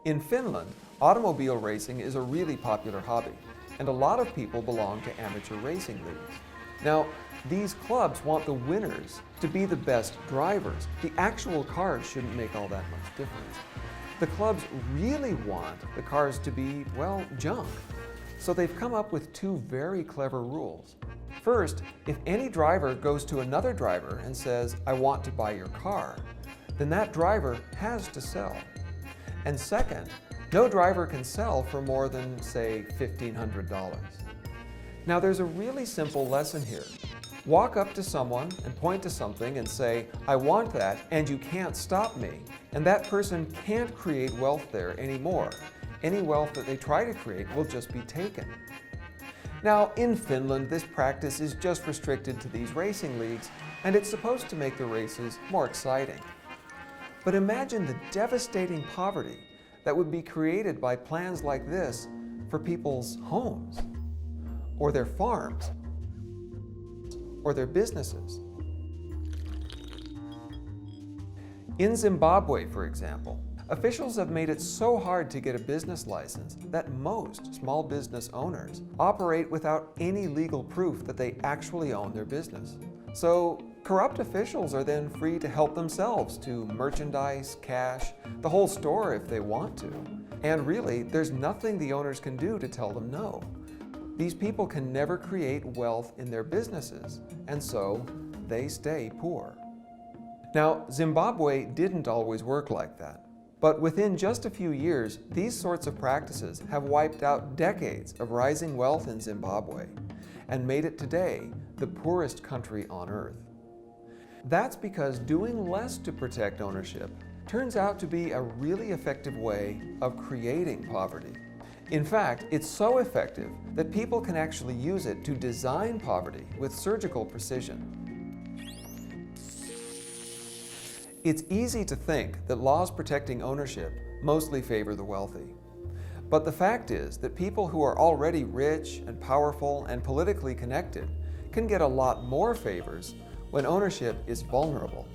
In Finland, automobile racing is a really popular hobby, and a lot of people belong to amateur racing leagues. Now, these clubs want the winners to be the best drivers. The actual cars shouldn't make all that much difference. The clubs really want the cars to be, well, junk. So they've come up with two very clever rules. First, if any driver goes to another driver and says, "I want to buy your car," then that driver has to sell. And second, no driver can sell for more than, say, $1,500. Now there's a really simple lesson here. Walk up to someone and point to something and say, "I want that and you can't stop me." And that person can't create wealth there anymore. Any wealth that they try to create will just be taken. Now, in Finland, this practice is just restricted to these racing leagues, and it's supposed to make the races more exciting. But imagine the devastating poverty that would be created by plans like this for people's homes, or their farms, or their businesses. In Zimbabwe, for example, officials have made it so hard to get a business license that most small business owners operate without any legal proof that they actually own their business. So corrupt officials are then free to help themselves to merchandise, cash, the whole store if they want to. And really, there's nothing the owners can do to tell them no. These people can never create wealth in their businesses, and so they stay poor. Now, Zimbabwe didn't always work like that. But within just a few years, these sorts of practices have wiped out decades of rising wealth in Zimbabwe and made it today the poorest country on earth. That's because doing less to protect ownership turns out to be a really effective way of creating poverty. In fact, it's so effective that people can actually use it to design poverty with surgical precision. It's easy to think that laws protecting ownership mostly favor the wealthy. But the fact is that people who are already rich and powerful and politically connected can get a lot more favors when ownership is vulnerable.